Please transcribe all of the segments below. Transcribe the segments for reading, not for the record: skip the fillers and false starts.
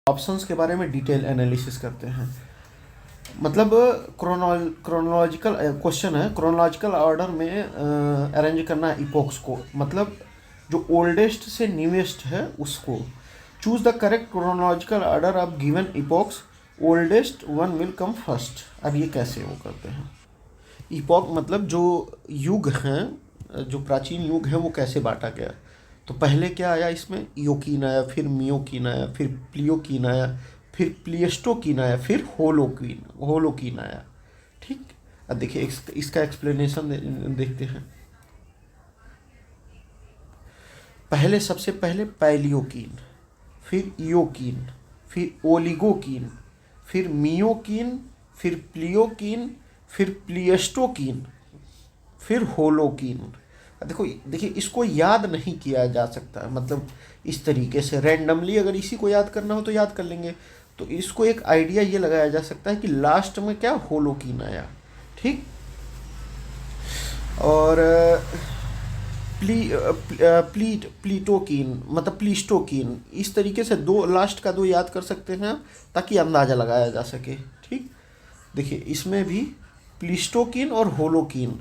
Options के बारे में डिटेल एनालिसिस करते हैं। मतलब क्रोनोलॉजिकल क्वेश्चन है, क्रोनोलॉजिकल ऑर्डर में अरेंज करना है इपोक्स को, मतलब जो ओल्डेस्ट से न्यूएस्ट है उसको। Choose the correct chronological order of given epochs, oldest one will come first. अब ये कैसे वो करते हैं? इपोक मतलब जो युग हैं, जो प्राचीन युग है वो कैसे बांटा गया। तो पहले क्या आया इसमें, इयोकीन आया, फिर मियोकीन आया, फिर प्लियोकीन आया, फिर प्लियस्टोकीन आया, फिर होलोकीन आया। ठीक। अब देखिए इसका एक्सप्लेनेशन देखते हैं। पहले सबसे पहले पैलियोकीन, फिर इयोकीन, फिर ओलिगोकीन, फिर मियोकीन, फिर प्लियोकीन, फिर प्लियस्टोकीन, फिर होलोकीन। देखो देखिए इसको याद नहीं किया जा सकता, मतलब इस तरीके से रैंडमली अगर इसी को याद करना हो तो याद कर लेंगे। तो इसको एक आइडिया ये लगाया जा सकता है कि लास्ट में क्या होलोकीन आया। ठीक। और प्लीटोकीन मतलब प्लीस्टोकीन, इस तरीके से दो लास्ट का दो याद कर सकते हैं ताकि अंदाज़ा लगाया जा सके। ठीक। देखिए इसमें भी प्लीस्टोकीन और होलोकीन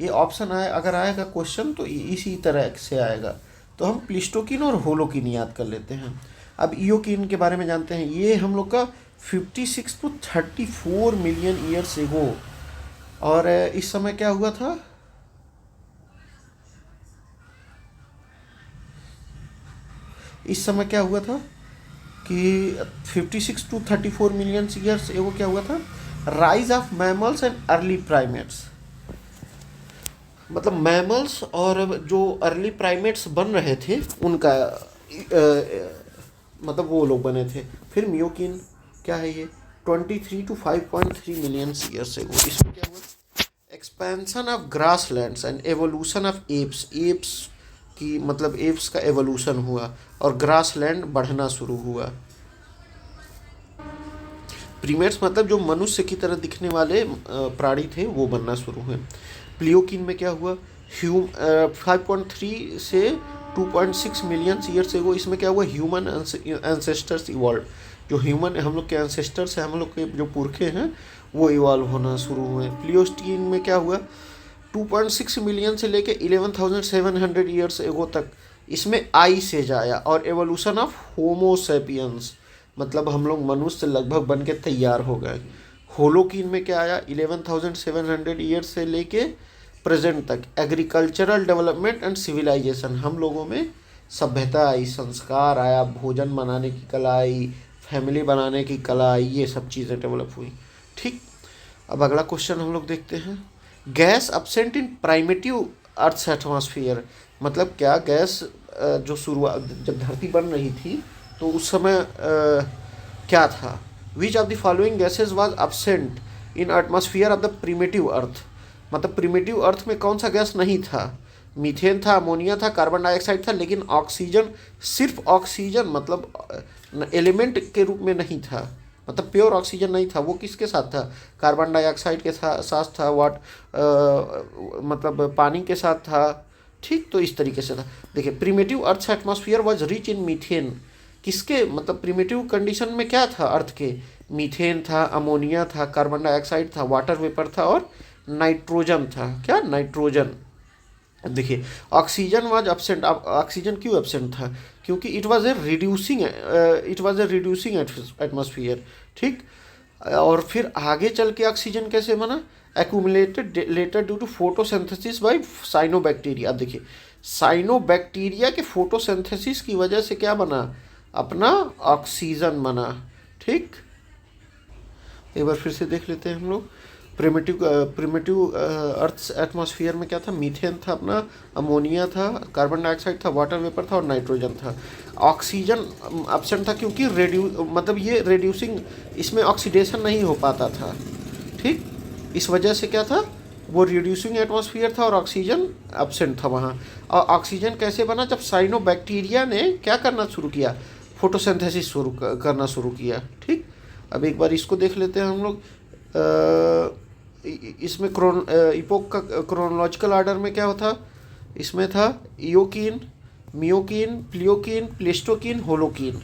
ये ऑप्शन आए, अगर आएगा क्वेश्चन तो इसी तरह से आएगा। तो हम प्लीस्टोकीन और होलोकीन याद कर लेते हैं। अब इयोकीन के बारे में जानते हैं। ये हम लोग का 56 to 34 मिलियन ईयर्स एगो। और इस समय क्या हुआ था, इस समय क्या हुआ था कि 56 to 34 मिलियन ईयर्स एगो क्या हुआ था, rise of mammals and early primates. मतलब मैमल्स और जो अर्ली प्राइमेट्स बन रहे थे उनका मतलब वो लोग बने थे। फिर मियोकिन क्या है ये 23 to 5.3 मिलियन ईयर्स एगो। इसमें क्या हुआ, expansion of grass lands and evolution of apps. Apps की मतलब एप्स का एवोल्यूशन हुआ और ग्रास लैंड बढ़ना शुरू हुआ। प्रीमेट्स मतलब जो मनुष्य की तरह दिखने वाले प्राणी थे वो बनना शुरू हुए। प्लियोकिन में क्या हुआ, 5.3 से 2.6 मिलियन ईयर्स एगो। इसमें क्या हुआ, ह्यूमन एंसेस्टर्स इवॉल्व। जो ह्यूमन हम लोग के एंसेस्टर्स हैं, हम लोग के जो पुरखे हैं वो इवॉल्व होना शुरू हुए। प्लियोस्टीन में क्या हुआ, 2.6 मिलियन से लेके 11,700 ईयर्स एगो तक इसमें आइस एज आया और एवोल्यूशन ऑफ होमोसेपियंस, मतलब हम लोग मनुष्य लगभग बन के तैयार हो गए। होलोकीन में क्या आया, 11,700 ईयर्स से लेके प्रेजेंट तक एग्रीकल्चरल डेवलपमेंट एंड सिविलाइजेशन। हम लोगों में सभ्यता आई, संस्कार आया, भोजन बनाने की कला आई, फैमिली बनाने की कला आई, ये सब चीज़ें डेवलप हुई। ठीक। अब अगला क्वेश्चन हम लोग देखते हैं। Gas absent in primitive earth's atmosphere, मतलब क्या गैस जो शुरुआत जब धरती बन रही थी तो उस समय क्या था। Which of the following gases was absent in atmosphere of the primitive earth, मतलब प्रिमिटिव अर्थ में कौन सा गैस नहीं था। मीथेन था, अमोनिया था, कार्बन डाइऑक्साइड था, लेकिन ऑक्सीजन, सिर्फ ऑक्सीजन मतलब एलिमेंट के रूप में नहीं था, मतलब प्योर ऑक्सीजन नहीं था। वो किसके साथ था, कार्बन डाइऑक्साइड के साथ था, मतलब पानी के साथ था। ठीक। तो इस तरीके से था। देखिए primitive earth atmosphere was rich in methane, किसके मतलब प्रिमिटिव कंडीशन में क्या था अर्थ के, मीथेन था, अमोनिया था, कार्बन डाइऑक्साइड था, वाटर वेपर था और नाइट्रोजन था। क्या, नाइट्रोजन। देखिए ऑक्सीजन वाज एब्सेंट। अब ऑक्सीजन क्यों एब्सेंट था, क्योंकि it was a reducing atmosphere. ठीक। और फिर आगे चल के ऑक्सीजन कैसे बना, accumulated later due to photosynthesis by cyanobacteria. अब देखिए साइनोबैक्टीरिया के फोटोसिंथेसिस की वजह से क्या बना, अपना ऑक्सीजन बना। ठीक। एक बार फिर से देख लेते हैं हम लोग। प्रिमिटिव अर्थ एटमॉस्फेयर में क्या था, मीथेन था, अपना अमोनिया था, कार्बन डाइऑक्साइड था, वाटर वेपर था और नाइट्रोजन था। ऑक्सीजन एब्सेंट था क्योंकि मतलब ये रिड्यूसिंग, इसमें ऑक्सीडेशन नहीं हो पाता था। ठीक। इस वजह से क्या था, वो रिड्यूसिंग एटमॉस्फेयर था और ऑक्सीजन एब्सेंट था वहाँ। और ऑक्सीजन कैसे बना, जब साइनोबैक्टीरिया ने क्या करना शुरू किया, फोटोसिंथेसिस करना शुरू किया। ठीक। अब एक बार इसको देख लेते हैं हम लोग। इसमें इपोक का क्रोनोलॉजिकल ऑर्डर में क्या होता, इसमें था इयोकीन, मियोकीन, प्लियोकीन, प्लेस्टोकीन, होलोकीन।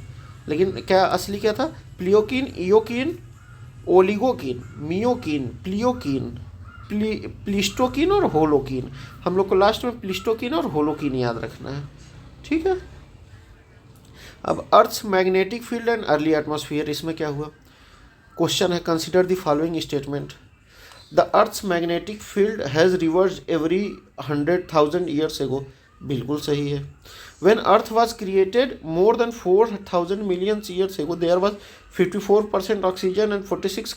लेकिन क्या असली क्या था? प्लियोकिन, इयोकिन, ओलिगोकिन, मियोकिन, प्लियोकिन, प्लिस्टोकिन और होलोकिन। हम लोग को लास्ट में प्लिस्टोकिन और होलोकिन याद रखना है, ठीक है। अब earth's magnetic field and early atmosphere, इसमें क्या हुआ? क्वेश्चन है, consider the following statement. The earth's magnetic field has reverse every 100,000 years ago, बिल्कुल सही है। When earth was created more than 4,000 million years ago there was 54% oxygen and 46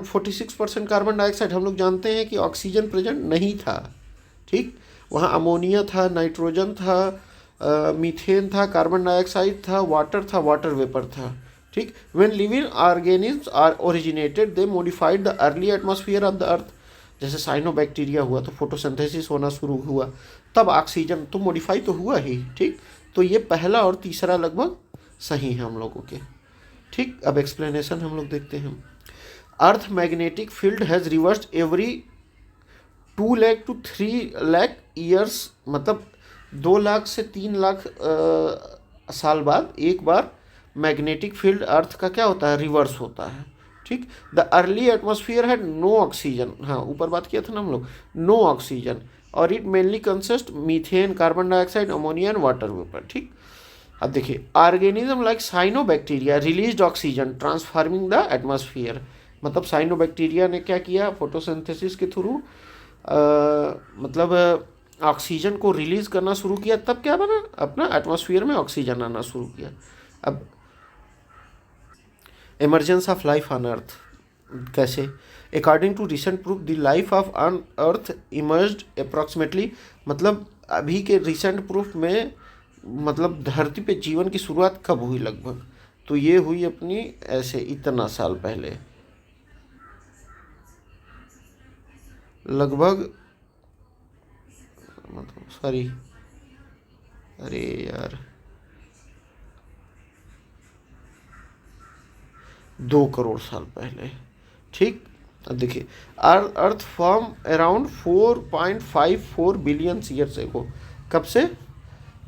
46% carbon dioxide. हम लोग जानते हैं कि ऑक्सीजन प्रेजेंट नहीं था, ठीक। वहाँ अमोनिया था, नाइट्रोजन था, मीथेन था, कार्बन डाइऑक्साइड था, वाटर वेपर था, ठीक। When living organisms are originated they modified the early atmosphere of the earth. जैसे साइनोबैक्टीरिया हुआ तो फोटोसिंथेसिस होना शुरू हुआ, तब ऑक्सीजन तो मॉडिफाई तो हुआ ही, ठीक। तो ये पहला और तीसरा लगभग सही है हम लोगों के, ठीक। अब एक्सप्लेनेशन हम लोग देखते हैं। Earth magnetic field has reversed every 2 lakh to 3 lakh years, मतलब 2 लाख से 3 लाख साल बाद एक बार मैग्नेटिक फील्ड अर्थ का क्या होता है? रिवर्स होता है, ठीक। The early atmosphere had no oxygen, हाँ ऊपर बात किया था ना हम लोग, नो ऑक्सीजन, और it mainly consist methane, carbon dioxide, ammonia and water vapour, ठीक। अब देखिए, organism like cyanobacteria released oxygen transforming the atmosphere. मतलब साइनोबैक्टीरिया ने क्या किया? फोटोसिंथेसिस के थ्रू मतलब ऑक्सीजन को रिलीज करना शुरू किया, तब क्या बना? अपना एटमॉस्फेयर में ऑक्सीजन आना शुरू किया। अब emergence of life on earth कैसे? According to recent proof the life of on earth emerged approximately, मतलब अभी के रिसेंट प्रूफ में मतलब धरती पे जीवन की शुरुआत कब हुई लगभग? तो ये हुई अपनी ऐसे इतना साल पहले, लगभग, मतलब सॉरी, अरे यार, 2 करोड़ साल पहले, ठीक। अब देखिए, earth form around 4.54 billion years ago, कब से?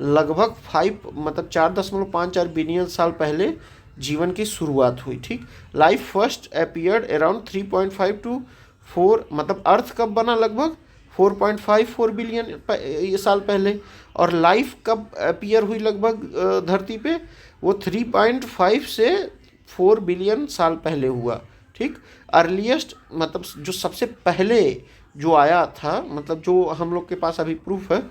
लगभग 5 मतलब 4.54 बिलियन साल पहले जीवन की शुरुआत हुई, ठीक। Life first appeared around 3.5 to 4, मतलब अर्थ कब बना? लगभग 4.54 बिलियन ये साल पहले। और लाइफ कब अपीयर हुई लगभग धरती पे? वो 3.5 से 4 बिलियन साल पहले हुआ, ठीक। अर्लीस्ट मतलब जो सबसे पहले जो आया था, मतलब जो हम लोग के पास अभी प्रूफ है,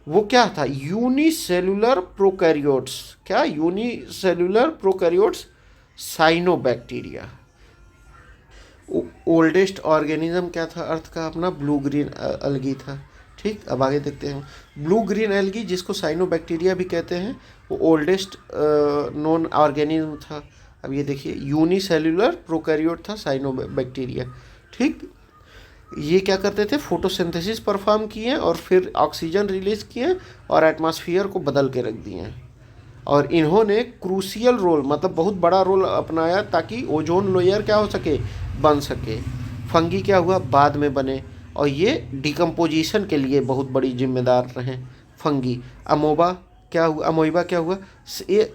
वो क्या था? Unicellular prokaryotes. क्या? Unicellular prokaryotes, cyanobacteria. Oldest organism क्या था अर्थ का? अपना ब्लू ग्रीन एल्गी था, ठीक। अब आगे देखते हैं। ब्लू ग्रीन एल्गी, जिसको साइनोबैक्टीरिया भी कहते हैं, वो ओल्डेस्ट नॉन ऑर्गेनिज्म था। अब ये देखिए, यूनिसेलुलर प्रोकैरियोट था साइनोबैक्टीरिया, ठीक। ये क्या करते थे? फोटोसिंथेसिस परफॉर्म किए और फिर ऑक्सीजन रिलीज किए और एटमॉस्फेयर को बदल के रख दिए। और इन्होंने क्रूशियल रोल, मतलब बहुत बड़ा रोल अपनाया ताकि ओजोन लेयर क्या हो सके? बन सके। फंगी क्या हुआ? बाद में बने, और ये डिकम्पोजिशन के लिए बहुत बड़ी जिम्मेदार रहे फंगी। अमोबा क्या हुआ? अमोइबा क्या हुआ? ये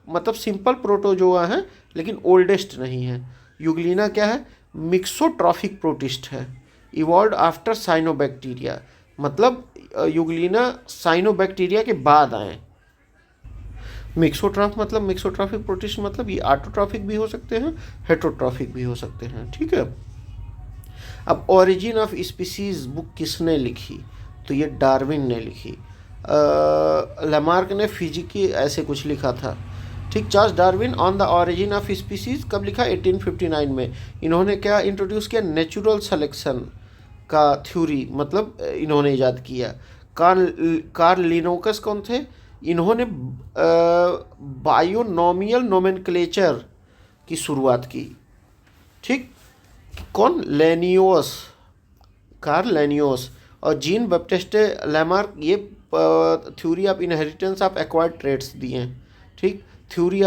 मतलब सिंपल प्रोटोजोआ है लेकिन ओल्डेस्ट नहीं है। यूग्लिना क्या है? मिक्सोट्रॉफिक प्रोटिस्ट है, इवॉल्व आफ्टर साइनोबैक्टीरिया, मतलब यूग्लिना साइनोबैक्टीरिया के बाद आए। मिक्सोट्रॉफ मतलब मिक्सोट्रॉफिक प्रोटिस्ट, मतलब ये ऑटोट्रॉफिक भी हो सकते हैं, हेटरोट्रॉफिक भी हो सकते हैं, ठीक है। अब ओरिजिन ऑफ स्पीसीज बुक किसने लिखी? तो ये डार्विन ने लिखी। लमार्क ने फिजिकी ऐसे कुछ लिखा था, ठीक। Charles Darwin on the origin of species कब लिखा? 1859 में। इन्होंने क्या इंट्रोड्यूस किया? नेचुरल सिलेक्शन का थ्योरी, मतलब इन्होंने इजाद किया। कार्ल लिनोकस कौन थे? इन्होंने बायोनोमियल नोमेनक्लेचर की शुरुआत की, ठीक। कौन? लेनियोस, कार्ल लेनियोस। और जीन बैप्टिस्टे लैमार्क ये theory of inheritance of acquired traits दिए हैं, ठीक। Theory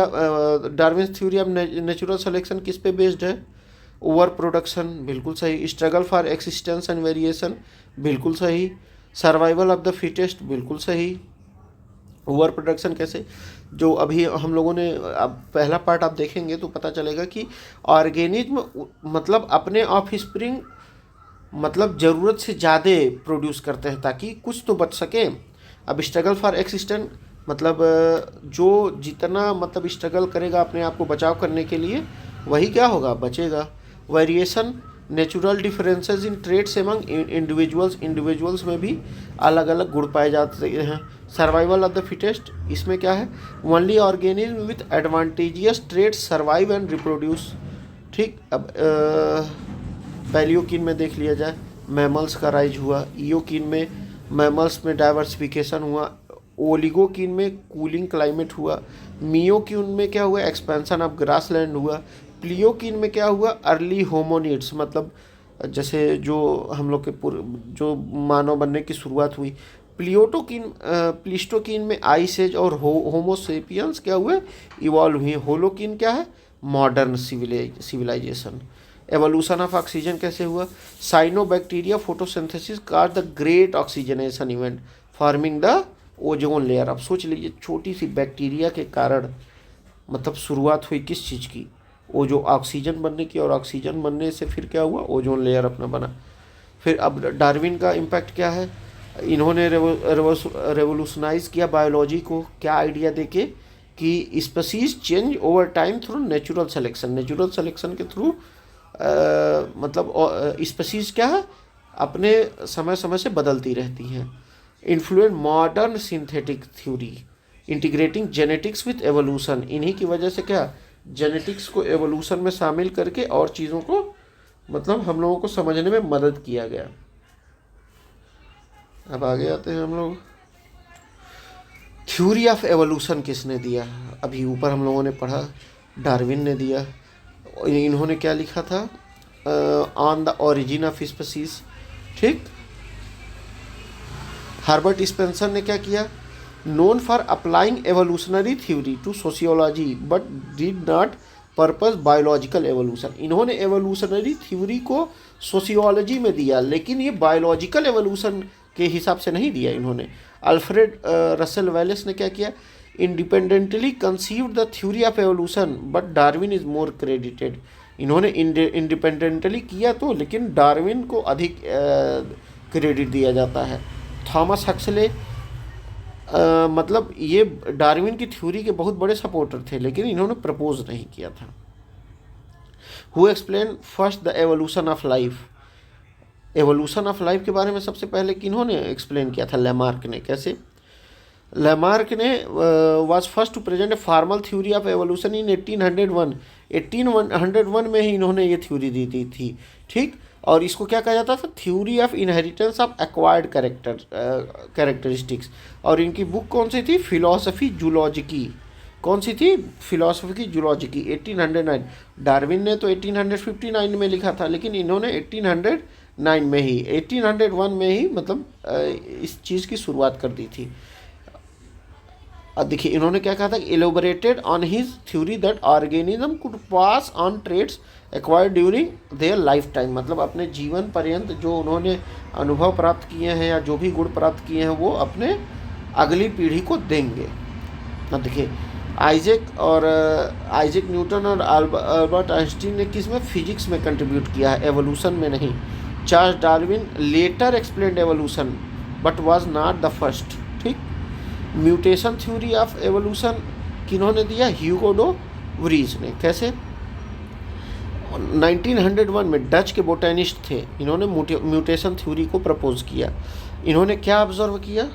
Darwin's theory of natural selection किस पे बेस्ड है? ओवर प्रोडक्शन, बिल्कुल सही। Struggle for existence and variation, बिल्कुल सही। सर्वाइवल ऑफ द फिटेस्ट, बिल्कुल सही। ओवर प्रोडक्शन कैसे, जो अभी हम लोगों ने, अब पहला पार्ट आप देखेंगे तो पता चलेगा कि ऑर्गेनिज्म मतलब अपने ऑफ स्प्रिंग मतलब ज़रूरत से ज़्यादा प्रोड्यूस करते हैं ताकि कुछ तो बच सके। अब स्ट्रगल फॉर एक्सिस्टेंट मतलब जो जितना मतलब स्ट्रगल करेगा अपने आप को बचाव करने के लिए वही क्या होगा, बचेगा। Variation natural differences in traits among individuals में भी अलग अलग गुण पाए जाते हैं। सर्वाइवल ऑफ द फिटेस्ट, इसमें क्या है, only organism with advantageous traits survive and reproduce. ठीक, अब पैलियोकिन में देख लिया जाए, मैमल्स का राइज हुआ। ईओकिन में मैमल्स में डाइवर्सिफिकेशन हुआ। ओलिगोकिन में कूलिंग क्लाइमेट हुआ। मियोकिन में क्या हुआ, एक्सपेंशन ऑफ ग्रासलैंड हुआ। प्लियोकिन में क्या हुआ, अर्ली होमोनिड्स मतलब जैसे जो हम लोग के जो मानव बनने की शुरुआत हुई। प्लिस्टोकिन में आइस एज और होमोसेपियंस क्या हुए, इवॉल्व हुए। होलोकिन क्या है, modern civilisation. Evolution of oxygen कैसे हुआ, cyanobacteria photosynthesis cause the great oxygenation event forming the ozone layer. अब सोच लीजिए छोटी सी बैक्टीरिया के कारण मतलब शुरुआत हुई किस चीज़ की, वो जो ऑक्सीजन बनने की, और ऑक्सीजन बनने से फिर क्या हुआ, ओजोन लेयर अपना बना। फिर अब डार्विन का इम्पैक्ट क्या है, इन्होंने रेवोल्यूशनाइज किया बायोलॉजी को, क्या आइडिया देके कि species change over time through natural selection के थ्रू मतलब स्पीसीज क्या है, अपने समय समय से बदलती रहती हैं। Influence modern synthetic theory integrating genetics with evolution, इन्हीं की वजह से क्या जेनेटिक्स को एवोल्यूशन में शामिल करके और चीज़ों को मतलब हम लोगों को समझने में मदद किया गया। अब आगे आते हैं हम लोग, थ्योरी ऑफ एवोल्यूशन किसने दिया, अभी ऊपर हम लोगों ने पढ़ा डार्विन ने दिया। इन्होंने क्या लिखा था, on the origin of species. ठीक, हर्बर्ट स्पेंसर ने क्या किया, known for applying evolutionary theory to sociology but did not purpose biological evolution. इन्होंने एवोल्यूशनरी थ्योरी को सोशियोलॉजी में दिया लेकिन ये बायोलॉजिकल एवोल्यूशन के हिसाब से नहीं दिया इन्होंने। अल्फ्रेड रसेल वेलेस ने क्या किया, independently conceived the theory of evolution but Darwin is more credited. इन्होंने इंडिपेंडेंटली किया तो, लेकिन डार्विन को अधिक क्रेडिट दिया जाता है। थॉमस हक्सले मतलब ये डार्विन की थ्योरी के बहुत बड़े सपोर्टर थे लेकिन इन्होंने प्रपोज नहीं किया था। Who explain first the evolution of life, evolution of life के बारे में सबसे पहले किन्होंने एक्सप्लेन किया था, लैमार्क ने। कैसे, लैमार्क ने was first to present a formal theory of evolution in 1801। 1801 में ही इन्होंने ये थ्योरी दी थी। ठीक, और इसको क्या कहा जाता था, theory of inheritance of acquired characteristics. और इनकी बुक कौन सी थी, फिलॉसफी जूलॉजिकी। कौन सी थी, फिलॉसफी जूलॉजिकी, 1809। डार्विन ने तो 1859 में लिखा था लेकिन इन्होंने 1809 में ही, 1801 में ही मतलब इस चीज़ की शुरुआत कर दी थी। अब देखिए इन्होंने क्या कहा था, elaborated on his theory that organism could pass on traits acquired during their lifetime. मतलब अपने जीवन पर्यंत जो उन्होंने अनुभव प्राप्त किए हैं या जो भी गुण प्राप्त किए हैं वो अपने अगली पीढ़ी को देंगे। अब देखिए आइजैक न्यूटन और अल्बर्ट आइंस्टीन ने किस में, फिजिक्स में कंट्रीब्यूट किया है, एवोल्यूशन में नहीं। Charles Darwin later explained evolution but was not the first. ठीक, म्यूटेशन थ्योरी ऑफ एवोल्यूशन किन्होंने दिया, ह्यूगो डे व्रीज ने। कैसे, 1901 में डच के बोटेनिस्ट थे, इन्होंने म्यूटेशन थ्योरी को प्रपोज किया। इन्होंने क्या ऑब्जर्व किया,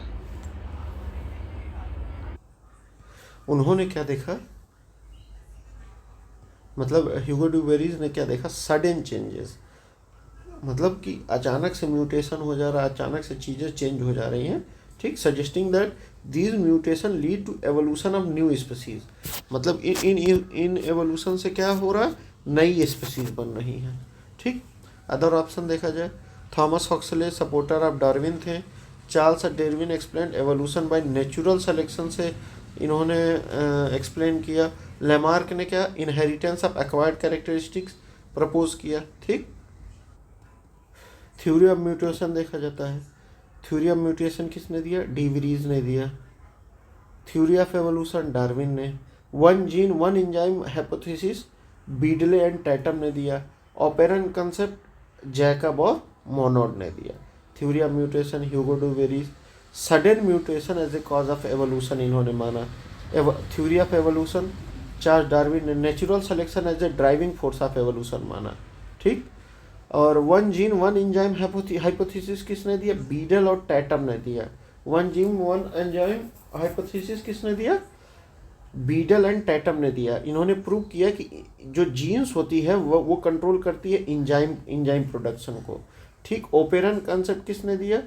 उन्होंने क्या देखा, मतलब ह्यूगो डे व्रीज ने क्या देखा, सडन चेंजेस, मतलब कि अचानक से म्यूटेशन हो जा रहा है, अचानक से चीज़ें चेंज हो जा रही हैं। ठीक, suggesting that these mutation lead to evolution of new species. मतलब इन एवोल्यूशन से क्या हो रहा है, नई स्पीसीज बन रही हैं। ठीक, अदर ऑप्शन देखा जाए, Thomas Huxley supporter of Darwin थे। Charles Darwin explain evolution by natural selection से इन्होंने एक्सप्लेन किया। लैमार्क ने क्या, inheritance of acquired characteristics propose किया। ठीक, थ्योरी ऑफ म्यूटेशन देखा जाता है, थ्योरी ऑफ म्यूटेशन किसने दिया, डी व्रीज ने दिया। थ्योरी ऑफ एवोल्यूशन डार्विन ने। One gene one enzyme hypothesis Beadle and Tatum ने दिया। ऑपेरन कंसेप्ट जैकब और मोनोड ने दिया। Theory of mutation Hugo de Vries sudden mutation as a cause of evolution इन्होंने माना। Theory of evolution Charles Darwin ने natural selection as a driving force of evolution माना। ठीक। और one gene one enzyme hypothesis किसने दिया? Beadle और Tatum ने दिया। One gene one enzyme hypothesis किसने दिया? बीडल एंड टैटम ने दिया। इन्होंने प्रूव किया कि जो जीन्स होती है वो कंट्रोल करती है इंजाइम प्रोडक्शन को। ठीक। ओपेरन कंसेप्ट किसने दिया?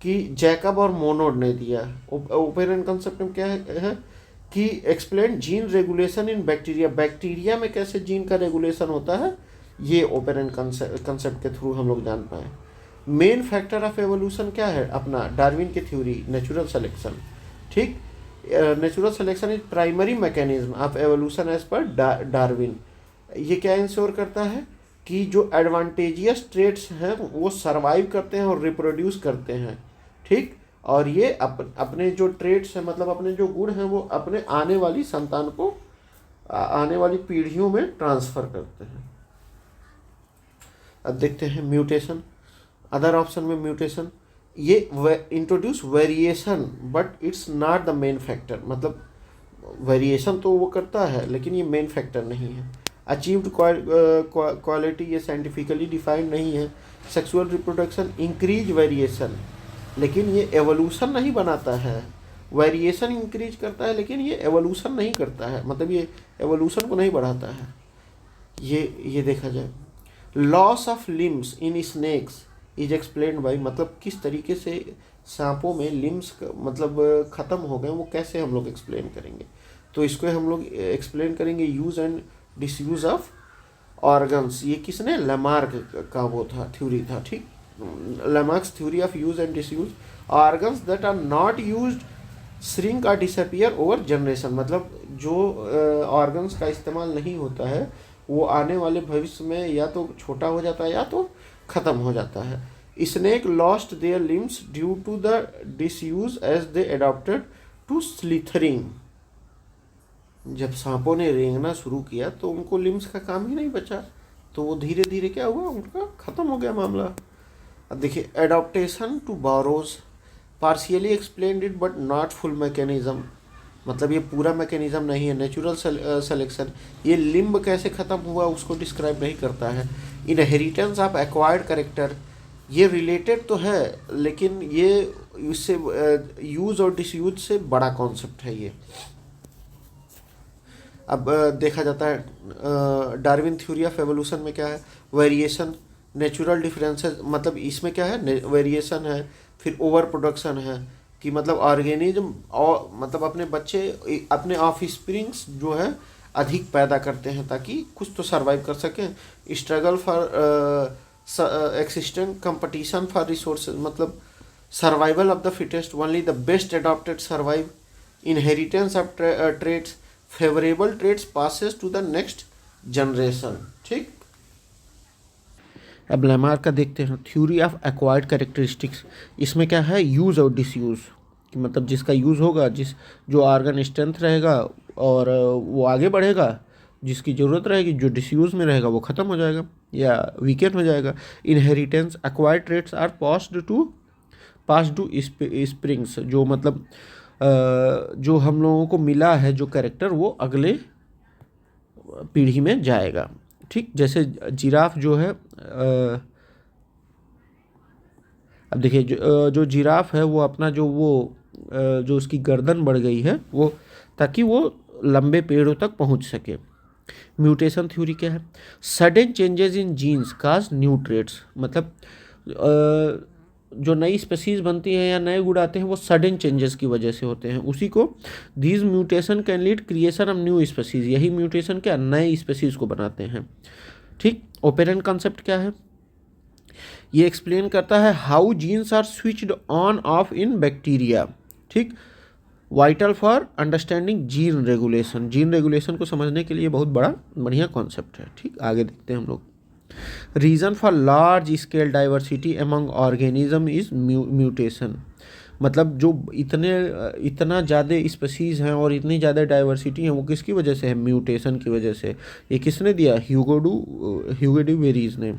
कि जैकब और मोनोड ने दिया। ओपेरन कंसेप्ट में क्या है कि explain gene regulation in bacteria. Bacteria में कैसे जीन का रेगुलेशन होता है, ये ओपेरन कंसेप्ट के थ्रू हम लोग जान पाए। मेन फैक्टर ऑफ एवोल्यूशन क्या है अपना? डार्विन की थ्योरी नेचुरल सिलेक्शन। ठीक। Natural selection is primary mechanism of evolution as per Darwin. ये क्या इंश्योर करता है कि जो एडवांटेजियस ट्रेट्स हैं वो सरवाइव करते हैं और रिप्रोड्यूस करते हैं। ठीक। और ये अपने जो ट्रेट्स हैं, मतलब अपने जो गुण हैं, वो अपने आने वाली संतान को आने वाली पीढ़ियों में ट्रांसफर करते हैं। अब देखते हैं म्यूटेशन। अदर ऑप्शन में म्यूटेशन ये introduce variation but it's not the main factor. मतलब वेरिएशन तो वो करता है लेकिन ये मेन फैक्टर नहीं है। अचीव्ड क्वालिटी ये साइंटिफिकली डिफाइंड नहीं है। सेक्सुअल रिप्रोडक्शन इंक्रीज वेरिएशन, लेकिन ये एवोल्यूशन नहीं बनाता है। वेरिएशन इंक्रीज करता है लेकिन ये एवोल्यूशन नहीं करता है, मतलब ये एवोल्यूशन को नहीं बढ़ाता है। ये देखा जाए। Loss of limbs in snakes is explained by, मतलब किस तरीके से सांपों में लिम्स मतलब ख़त्म हो गए, वो कैसे हम लोग एक्सप्लेन करेंगे? तो इसको हम लोग एक्सप्लेन करेंगे use and disuse of organs. ये किसने? लमार्क का वो था, थ्योरी था। ठीक। Lamarck's theory of use and disuse organs that are not used shrink और डिसअपियर ओवर जनरेशन। मतलब जो ऑर्गन्स का इस्तेमाल नहीं होता है वो आने वाले भविष्य में या तो छोटा हो जाता है या तो ख़त्म हो जाता है। Snake lost their limbs due to the disuse as they adopted to slithering. जब सांपों ने रेंगना शुरू किया तो उनको लिम्स का काम ही नहीं बचा, तो वो धीरे धीरे क्या हुआ, उनका ख़त्म हो गया मामला। अब देखिए, adaptation to burrows partially explained it but not full mechanism. मतलब ये पूरा मैकेनिज्म नहीं है। नेचुरल सेलेक्शन ये लिम्ब कैसे ख़त्म हुआ उसको डिस्क्राइब नहीं करता है। इनहेरिटेंस ऑफ एक्वायर्ड कैरेक्टर ये रिलेटेड तो है लेकिन ये इससे यूज़ और डिसयूज से बड़ा कॉन्सेप्ट है ये। अब देखा जाता है डार्विन थ्योरी ऑफ एवोल्यूशन में क्या है? वेरिएशन, नेचुरल डिफरेंसेस, मतलब इसमें क्या है? वेरिएशन है। फिर ओवर प्रोडक्शन है कि मतलब ऑर्गेनिज्म और मतलब अपने बच्चे अपने ऑफ स्प्रिंग्स जो है अधिक पैदा करते हैं ताकि कुछ तो सर्वाइव कर सकें। Struggle for existence, competition for resources, मतलब survival of the fittest, only the best adopted survive. Inheritance of traits, favourable traits passes to the next generation. ठीक। अब लैमार्क का देखते हैं थ्योरी ऑफ एक्वायर्ड कैरेक्टरिस्टिक्स। इसमें क्या है? यूज़ और डिसयूज़, कि मतलब जिसका यूज़ होगा, जो ऑर्गन स्ट्रेंथ रहेगा और वो आगे बढ़ेगा, जिसकी ज़रूरत रहेगी, जो डिसयूज़ में रहेगा वो ख़त्म हो जाएगा या वीकेंड हो जाएगा। Inheritance, acquired traits are passed to springs, जो मतलब जो हम लोगों को मिला है जो कैरेक्टर वो अगले पीढ़ी में जाएगा। ठीक। जैसे जिराफ जो है अब देखिए जो जिराफ है वो अपना जो उसकी गर्दन बढ़ गई है वो ताकि वो लंबे पेड़ों तक पहुंच सके। म्यूटेशन थ्योरी क्या है? Sudden changes in genes cause new traits, मतलब जो नई स्पीसीज बनती है या नए गुण आते हैं वो सडन चेंजेस की वजह से होते हैं। उसी को these mutation can lead creation of new species, यही म्यूटेशन क्या नए स्पीसीज को बनाते हैं। ठीक। ओपेरेंट कॉन्सेप्ट क्या है? ये एक्सप्लेन करता है how genes are switched on off in bacteria. ठीक। Vital for understanding gene regulation, gene regulation को समझने के लिए बहुत बढ़िया कॉन्सेप्ट है। ठीक। आगे देखते हैं हम लोग। Reason for large scale diversity among organism is mutation, मतलब जो इतना ज़्यादा स्पीसीज़ हैं और इतनी ज़्यादा डाइवर्सिटी है, वो किसकी वजह से है? म्यूटेशन की वजह से। ये किसने दिया? ह्यूगो वेरीज ने।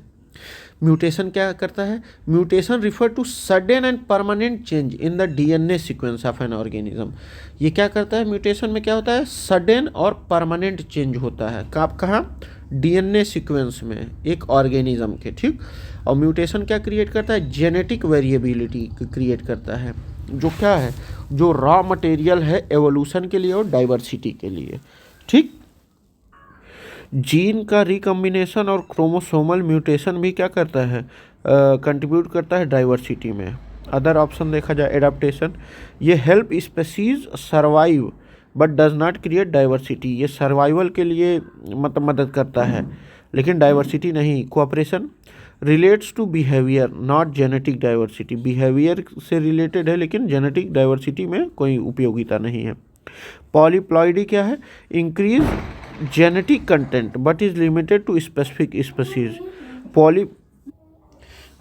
म्यूटेशन क्या करता है? Mutation refer to sudden and permanent change in the DNA sequence of an organism. ये क्या करता है? म्यूटेशन में क्या होता है? सडन और परमानेंट चेंज होता है। कहाँ? डीएनए सीक्वेंस में एक ऑर्गेनिज्म के, ठीक। और म्यूटेशन क्या क्रिएट करता है? जेनेटिक वेरिएबिलिटी क्रिएट करता है, जो क्या है? जो रॉ मटेरियल है एवोल्यूशन के लिए और डाइवर्सिटी के लिए, ठीक। जीन का रिकम्बिनेशन और क्रोमोसोमल म्यूटेशन भी क्या करता है? कंट्रीब्यूट करता है डाइवर्सिटी में। अदर ऑप्शन देखा जाए, एडाप्टेशन, ये help species survive but does not create diversity. ये सर्वाइवल के लिए मतलब मदद करता है, लेकिन डाइवर्सिटी नहीं। Cooperation relates to behaviour not genetic diversity. Behaviour से रिलेटेड है, लेकिन जेनेटिक डाइवर्सिटी में कोई उपयोगिता नहीं है। पॉलीप्लॉइडी क्या है? Increase genetic content but is limited to specific species. Poly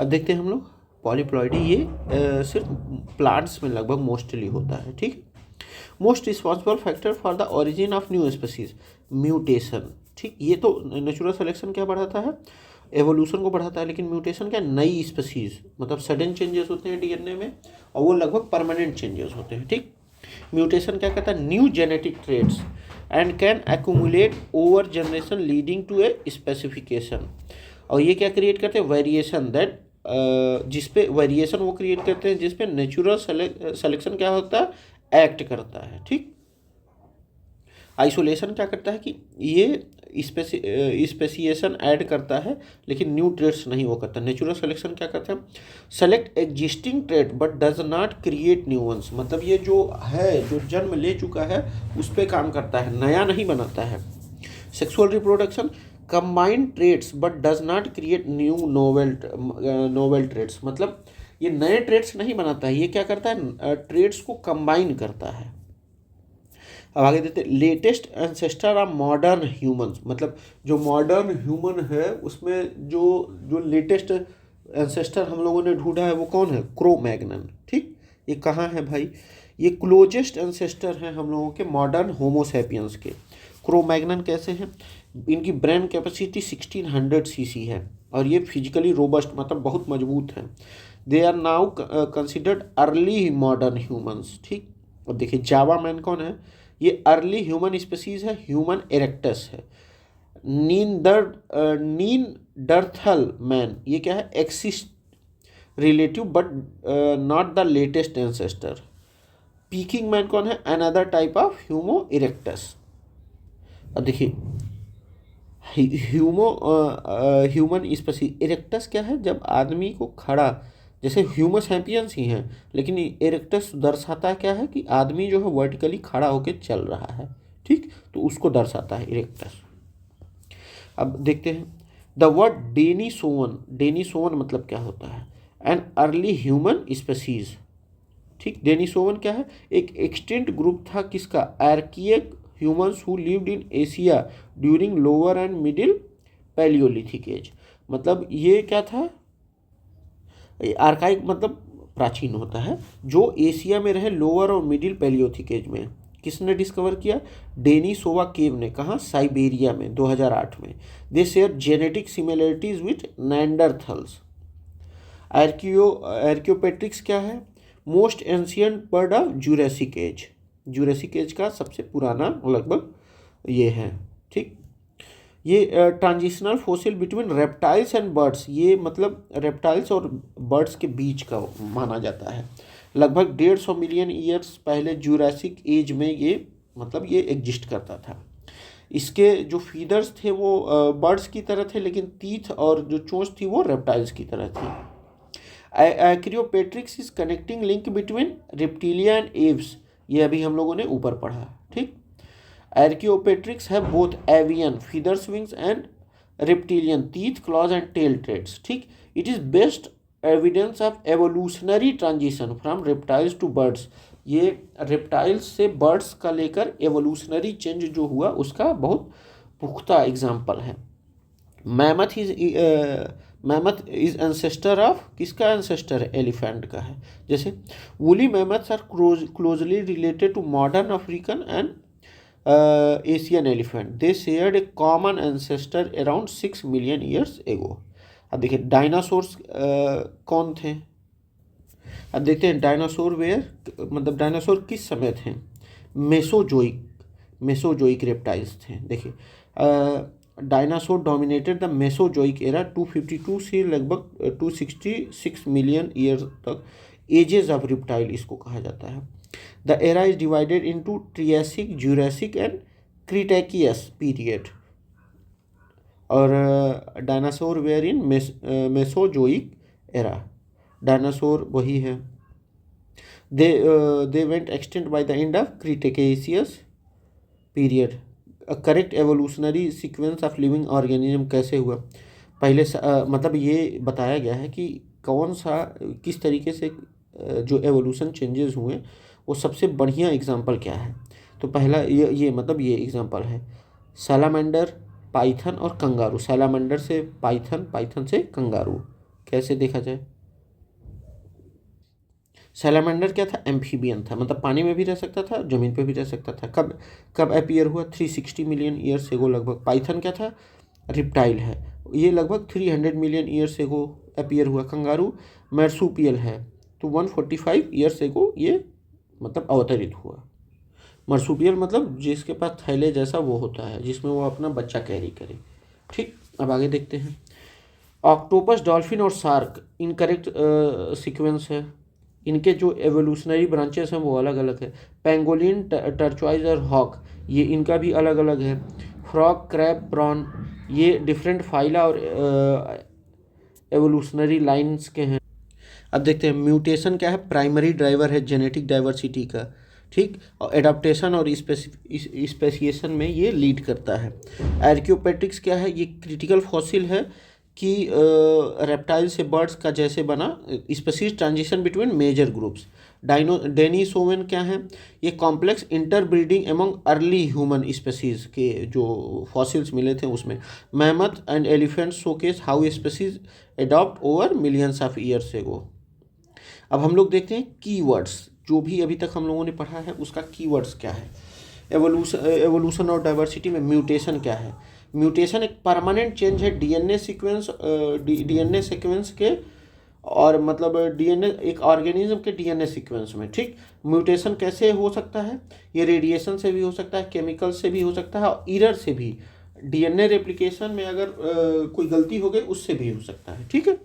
अब देखते हैं हम लोग पॉलीप्लॉइडी, ये सिर्फ प्लांट्स में लगभग मोस्टली होता है, ठीक। Most responsible factor for the origin of new species, mutation, ठीक। ये तो नेचुरल सिलेक्शन क्या बढ़ाता है? एवोल्यूशन को बढ़ाता है, लेकिन म्यूटेशन क्या? नई स्पीसीज, मतलब सडन चेंजेस होते हैं डीएनए में, और वो लगभग परमानेंट चेंजेस होते हैं, ठीक। म्यूटेशन क्या करता है? New genetic traits and can accumulate over generation leading to a specification. और ये क्या क्रिएट करते हैं? वेरिएशन दैट, जिसपे वेरिएशन वो क्रिएट करते हैं जिसपे नेचुरल सिलेक्शन क्या होता है? एक्ट करता है, ठीक। आइसोलेशन क्या करता है कि ये स्पेसिएशन ऐड करता है, लेकिन न्यू ट्रेड्स नहीं वो करता। नेचुरल सिलेक्शन क्या करता है? Select existing trade but does not create new ones. मतलब ये जो है, जो जन्म ले चुका है, उस पर काम करता है, नया नहीं बनाता है। Sexual reproduction combined traits but does not create new novel traits. मतलब ये नए ट्रेड्स नहीं बनाता है, ये क्या करता है? ट्रेड्स को कंबाइन करता है। अब आगे देते latest ancestor of modern humans. मतलब जो मॉडर्न ह्यूमन है उसमें जो जो लेटेस्ट एंसेस्टर हम लोगों ने ढूंढा है वो कौन है? क्रो-मैग्नन, ठीक। ये कहाँ है भाई? ये क्लोजेस्ट एंसेस्टर हैं हम लोगों के मॉडर्न होमोसैपियंस के। क्रो-मैग्नन कैसे हैं? इनकी ब्रेन कैपेसिटी 1600 सीसी है, और ये फिजिकली रोबस्ट, मतलब बहुत मजबूत हैं। They are now considered early modern humans, ठीक। और देखिए जावा मैन कौन है? ये अर्ली ह्यूमन स्पीसीज है, ह्यूमन इरेक्टस है। नीनडर्थल मैन, ये क्या है? Exist relative but not the latest ancestor. Peking man कौन है? Another type of homo erectus. अब देखिए ह्यूमन स्पीसीज इरेक्टस क्या है? जब आदमी को खड़ा, जैसे ह्यूमन सैपियंस ही हैं, लेकिन इरेक्टस दर्शाता क्या है? कि आदमी जो है वर्टिकली खड़ा होकर चल रहा है, ठीक। तो उसको दर्शाता है इरेक्टस। अब देखते हैं द वर्ड डेनिसोवन। डेनिसोवन मतलब क्या होता है? एन अर्ली ह्यूमन स्पीसीज, ठीक। डेनिसोवन क्या है? एक एक्सटिंक्ट ग्रुप था किसका? Archaic humans who lived in Asia during lower and middle palaeolithic age. मतलब ये क्या था? आर्काइक मतलब प्राचीन होता है, जो एशिया में रहे लोअर और मिडिल पैलियोथिक एज में। किसने डिस्कवर किया? डेनिसोवा केव ने। कहाँ? साइबेरिया में, 2008 में। They share genetic similarities with Neanderthals. Archaeopteryx क्या है? Most ancient bird of Jurassic age. Jurassic age का सबसे पुराना लगभग ये है, ठीक। ये transitional fossil between reptiles and birds, ये मतलब रेप्टाइल्स और बर्ड्स के बीच का माना जाता है। लगभग 150 मिलियन ईयर्स पहले जुरासिक एज में ये मतलब ये एग्जिस्ट करता था। इसके जो फीदर्स थे वो बर्ड्स की तरह थे, लेकिन टीथ और जो चोंच थी वो रेप्टाइल्स की तरह थी। Archaeopteryx is connecting link between Reptilia and Aves, ये अभी हम लोगों ने ऊपर पढ़ा, ठीक। आर्कियोपेट्रिक्स है both avian feathers wings and reptilian teeth claws and tail traits, ठीक। It is best evidence of evolutionary transition from reptiles to birds. ये रेप्टाइल्स से बर्ड्स का लेकर एवोल्यूशनरी चेंज जो हुआ उसका बहुत पुख्ता एग्जाम्पल है। मैमथ इज एंसेस्टर ऑफ, किसका एंसेस्टर है? एलिफेंट का है। जैसे woolly mammoths are closely related to modern African and Asian elephant, they shared a common ancestor around 6 million years ago. अब देखिए डायनासोर्स कौन थे? अब देखते हैं डायनासोर वेयर, मतलब डायनासोर किस समय थे? मेसोजोइक रेप्टाइल्स थे। देखिए dinosaur dominated the Mesozoic era 252 से लगभग 266 मिलियन ईयर तक। एजेस ऑफ रिप्टाइल इसको कहा जाता है। The era is divided into Triassic, Jurassic and Cretaceous period. और dinosaur were in Mesozoic era, dinosaur वही है। They went extinct by the end of Cretaceous period. Correct evolutionary sequence of living organism कैसे हुआ? पहले मतलब ये बताया गया है कि कौन सा किस तरीके से जो एवोल्यूशन चेंजेस हुए वो सबसे बढ़िया एग्जांपल क्या है। तो पहला ये मतलब ये एग्जांपल है सैलामेंडर, पाइथन और कंगारू। सैलामेंडर से पाइथन, पाइथन से कंगारू। कैसे देखा जाए? सैलामेंडर क्या था? एम्फीबियन था, मतलब पानी में भी रह सकता था, जमीन पे भी रह सकता था। कब कब अपीयर हुआ? 360 मिलियन ईयर्स एगो लगभग। पाइथन क्या था? रिप्टाइल है, ये लगभग 300 मिलियन ईयर्स एगो अपीयर हुआ। कंगारू मर्सूपियल है, तो 145 ईयर्स एगो ये मतलब अवतरित हुआ। मर्सूपियल मतलब जिसके पास थैले जैसा वो होता है, जिसमें वो अपना बच्चा कैरी करे। ठीक, अब आगे देखते हैं। ऑक्टोपस, डॉल्फिन और शार्क इनकरेक्ट सीक्वेंस है। इनके जो एवोल्यूशनरी ब्रांचेस हैं वो अलग अलग है। पेंगोलिन, टर्चवाइज और हॉक, ये इनका भी अलग अलग है। फ्रॉग, क्रैब, प्रॉन, ये डिफरेंट फाइला और एवोल्यूशनरी लाइंस के हैं। अब देखते हैं म्यूटेशन क्या है? प्राइमरी ड्राइवर है जेनेटिक डाइवर्सिटी का। ठीक, और एडाप्टेशन और स्पेसिएशन में ये लीड करता है। आर्कियोपेट्रिक्स क्या है? ये क्रिटिकल फॉसिल है कि रेप्टाइल से बर्ड्स का जैसे बना species transition between major groups. Denisovan क्या है? ये complex interbreeding among early human species के जो फॉसिल्स मिले थे उसमें। Mammoth and elephant showcase how species adopt over millions of years ago. अब हम लोग देखते हैं कीवर्ड्स, जो भी अभी तक हम लोगों ने पढ़ा है उसका कीवर्ड्स क्या है। एवोल्यूशन और डाइवर्सिटी में म्यूटेशन क्या है? म्यूटेशन एक परमानेंट चेंज है डीएनए सीक्वेंस के, और मतलब डीएनए एक ऑर्गेनिज्म के डीएनए सीक्वेंस में। ठीक, म्यूटेशन कैसे हो सकता है? ये रेडिएशन से भी हो सकता है, केमिकल से भी हो सकता है, और ईरर से भी। डीएनए रेप्लिकेशन में अगर कोई गलती हो गई उससे भी हो सकता है। ठीक है,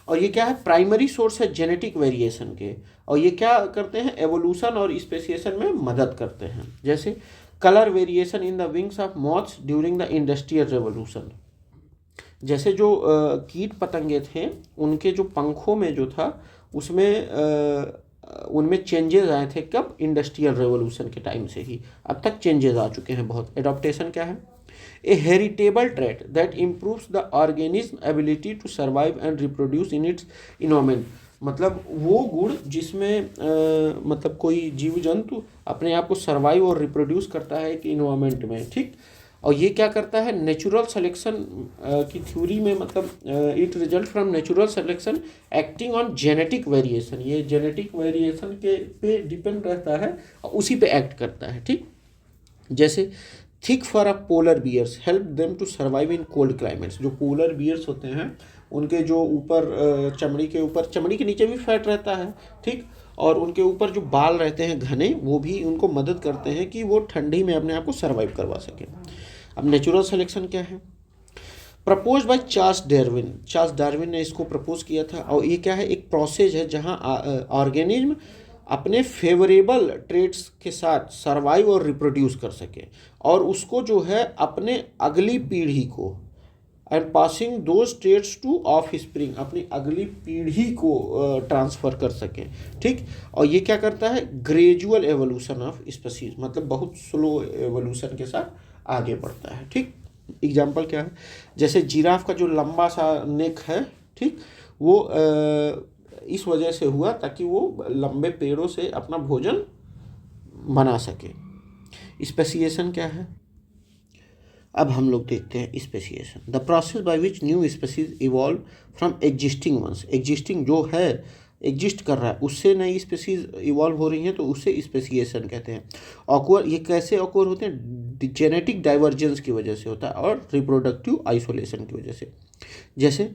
और ये क्या है? प्राइमरी सोर्स है जेनेटिक वेरिएशन के, और ये क्या करते हैं? एवोल्यूशन और स्पेसिएशन में मदद करते हैं। जैसे colour variation in the wings of moths during the industrial revolution. जैसे जो कीट पतंगे थे उनके जो पंखों में जो था उसमें उनमें चेंजेस आए थे। कब? इंडस्ट्रियल रेवोल्यूशन के टाइम से ही अब तक चेंजेस आ चुके हैं बहुत। एडॉप्टेशन क्या है? A heritable trait that improves the organism ability to survive and reproduce in its environment. मतलब वो गुण जिसमें मतलब कोई जीव जंतु अपने आप को सर्वाइव और रिप्रोड्यूस करता है एक इन्वायरमेंट में। ठीक, और ये क्या करता है? नेचुरल सिलेक्शन की थ्योरी में, मतलब it result from natural selection acting on genetic variation. ये जेनेटिक वेरिएशन के पे डिपेंड रहता है और उसी पे एक्ट करता है। ठीक, जैसे thick fur of polar bears help them to survive in cold climates. जो पोलर बियर्स होते हैं उनके जो ऊपर चमड़ी के ऊपर, चमड़ी के नीचे भी फैट रहता है। ठीक, और उनके ऊपर जो बाल रहते हैं घने, वो भी उनको मदद करते हैं कि वो ठंडी में अपने आप को सर्वाइव करवा सके। अब नेचुरल सिलेक्शन क्या है? Propose by Charles Darwin. Charles Darwin ने इसको प्रपोज किया था, और ये क्या है? एक प्रोसेस है जहाँ ऑर्गेनिज्म अपने फेवरेबल ट्रेट्स के साथ सर्वाइव और रिप्रोड्यूस कर सके, और उसको जो है अपने अगली पीढ़ी को, and passing those traits two of spring, अपनी अगली पीढ़ी को ट्रांसफ़र कर सके। ठीक, और ये क्या करता है? ग्रेजुअल एवोल्यूशन ऑफ स्पीशीज, मतलब बहुत स्लो एवोल्यूशन के साथ आगे बढ़ता है। ठीक, एग्जाम्पल क्या है? जैसे जिराफ का जो लंबा सा नेक है, ठीक, वो इस वजह से हुआ ताकि वो लंबे पेड़ों से अपना भोजन बना सके। स्पेसिएशन क्या है? अब हम लोग देखते हैं speciation, the process by which new species evolve from existing ones. Existing जो है, एग्जिस्ट कर रहा है, उससे नई स्पेसीज इवॉल्व हो रही हैं तो उससे स्पेसिएशन कहते हैं। ऑक्वर, ये कैसे ऑक्वर होते हैं? जेनेटिक डाइवर्जेंस की वजह से होता है और रिप्रोडक्टिव आइसोलेशन की वजह से। जैसे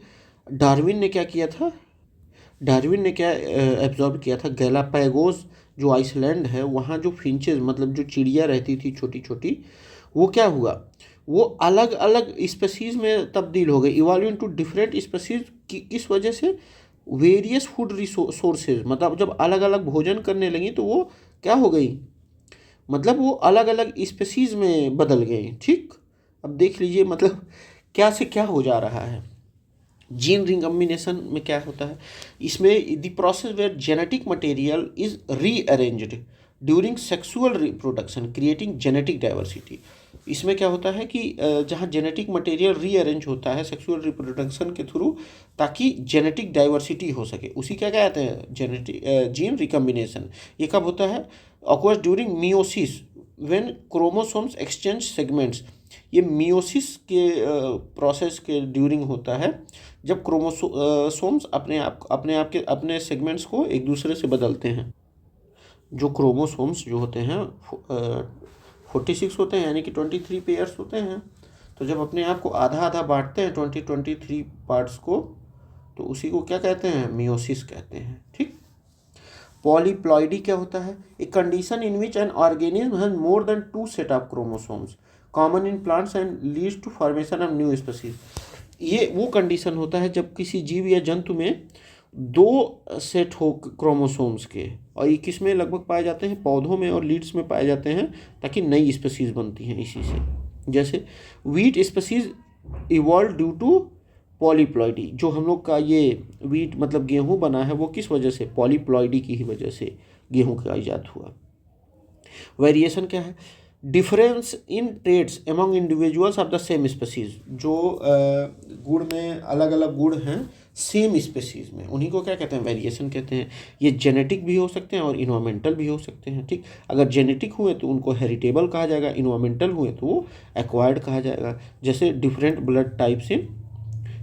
डार्विन ने क्या किया था, डार्विन ने क्या एब्जॉर्ब किया था, गैलापैगोस जो आइसलैंड है, वहाँ जो फिंचेस मतलब जो चिड़िया रहती थी छोटी छोटी, वो क्या हुआ, वो अलग अलग स्पेसीज में तब्दील हो गई, इवॉल्व इनटू डिफरेंट स्पेसीज। किस वजह से? वेरियस फूड सोर्सेज, मतलब जब अलग अलग भोजन करने लगी तो वो क्या हो गई, मतलब वो अलग अलग स्पेसीज में बदल गई। ठीक, अब देख लीजिए मतलब क्या से क्या हो जा रहा है। जीन रिकम्बिनेशन में क्या होता है, इसमें the process where genetic material is rearranged during sexual reproduction creating genetic diversity. इसमें क्या होता है कि जहाँ जेनेटिक मटेरियल रीअरेंज होता है सेक्सुअल रिप्रोडक्शन के थ्रू, ताकि जेनेटिक डाइवर्सिटी हो सके, उसी क्या कहते हैं, जेनेटिक जीन रिकम्बिनेशन। ये कब होता है? Occurs during meiosis when chromosomes exchange segments. ये मियोसिस के प्रोसेस के ड्यूरिंग होता है, जब क्रोमोसोम्स अपने सेगमेंट्स को एक दूसरे से बदलते हैं। जो क्रोमोसोम्स जो होते हैं 46 होते हैं, यानी कि 23 पेयर्स होते हैं। तो जब अपने आप को आधा आधा बांटते हैं 23 पार्ट्स को, तो उसी को क्या कहते हैं, मियोसिस कहते हैं। ठीक। पॉलीप्लॉइडी क्या होता है? A condition in which an organism has more than 2 set of chromosomes common in plants and leads to formation of new species. ये वो कंडीशन होता है जब किसी जीव या जंतु में 2 सेट हो क्रोमोसोम्स के, और ये किस में लगभग पाए जाते हैं, पौधों में और लीड्स में पाए जाते हैं, ताकि नई स्पीसीज बनती हैं इसी से। जैसे wheat species evolve due to polyploidy. जो हम लोग का ये व्हीट मतलब गेहूं बना है, वो किस वजह से, पॉलीप्लॉइडी की ही वजह से गेहूं का इजाद हुआ। वेरिएशन क्या है? Difference in traits among individuals of the same species. जो गुड़ में अलग अलग गुड़ हैं सेम स्पीसीज में, उन्हीं को क्या कहते हैं, वेरिएशन कहते हैं। ये जेनेटिक भी हो सकते हैं और इन्वायरमेंटल भी हो सकते हैं। ठीक, अगर जेनेटिक हुए तो उनको हेरिटेबल कहा जाएगा, इन्वायरमेंटल हुए तो वो एक्वायर्ड कहा जाएगा। जैसे different blood types in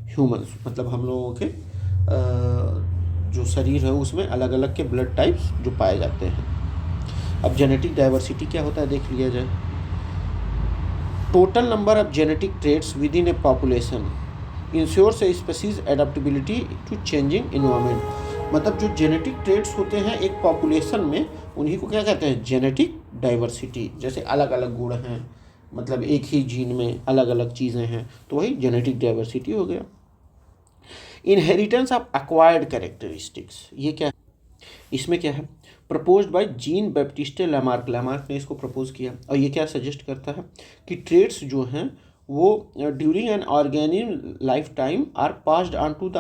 humans, मतलब हम लोगों के जो शरीर है उसमें अलग अलग के ब्लड टाइप्स जो पाए जाते हैं। अब जेनेटिक डाइवर्सिटी क्या होता है देख लिया जाए। Total number of genetic traits within a population ensures a species adaptability to changing environment. मतलब जो जेनेटिक ट्रेट्स होते हैं एक पॉपुलेशन में, उन्हीं को क्या कहते हैं, जेनेटिक डाइवर्सिटी। जैसे अलग अलग गुण हैं, मतलब एक ही जीन में अलग अलग चीज़ें हैं, तो वही जेनेटिक डाइवर्सिटी हो गया। इनहेरिटेंस ऑफ एक्वायर्ड कैरेक्टरिस्टिक्स, ये क्या है? इसमें क्या है, proposed by gene Baptiste Lamarck. Lamarck ने इसको प्रपोज किया, और ये क्या सजेस्ट करता है कि ट्रेट्स जो हैं वो during an organic lifetime are passed on to the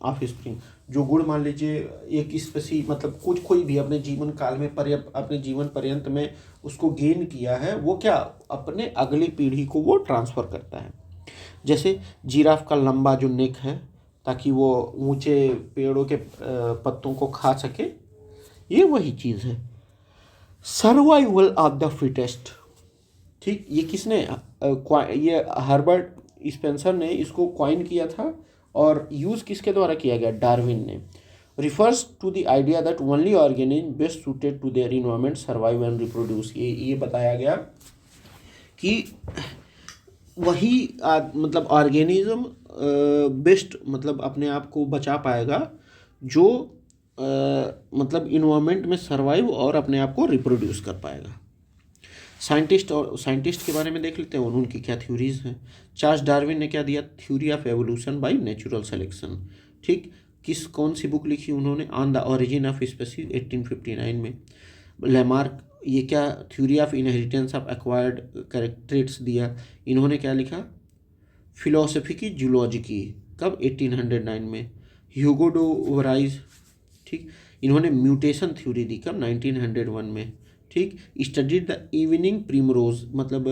offspring. जो गुण मान लीजिए एक स्पेसी मतलब कुछ कोई भी अपने जीवन काल में अपने जीवन पर्यंत में उसको गेन किया है, वो क्या अपने अगली पीढ़ी को वो ट्रांसफ़र करता है। जैसे जिराफ का लंबा जो नेक है, ताकि वो ऊंचे पेड़ों के पत्तों को खा सके, ये वही चीज़ है। Survival of the fittest. ठीक, ये किसने ये हर्बर्ट स्पेंसर ने इसको क्वाइन किया था, और यूज़ किसके द्वारा किया गया, डार्विन ने। Refers to the idea that only organism best suited to their environment survive and reproduce. ये बताया गया कि वही मतलब ऑर्गेनिज्म बेस्ट मतलब अपने आप को बचा पाएगा जो मतलब इन्वायरमेंट में सर्वाइव और अपने आप को रिप्रोड्यूस कर पाएगा। साइंटिस्ट के बारे में देख लेते हैं, उनकी क्या थ्योरीज हैं। चार्ल्स डार्विन ने क्या दिया, theory of evolution by natural selection. ठीक, कौन सी बुक लिखी उन्होंने, on the origin of species 1859 में। लैमार्क ये क्या, theory of inheritance of acquired characters दिया। इन्होंने क्या लिखा, फिलोसफी की जूलॉजी की, कब, 1809 में। ह्यूगो डो वराइज, ठीक, इन्होंने म्यूटेशन थ्योरी दी, कब, 1901 में। ठीक, स्टडीड द इवनिंग प्रिमरोज, मतलब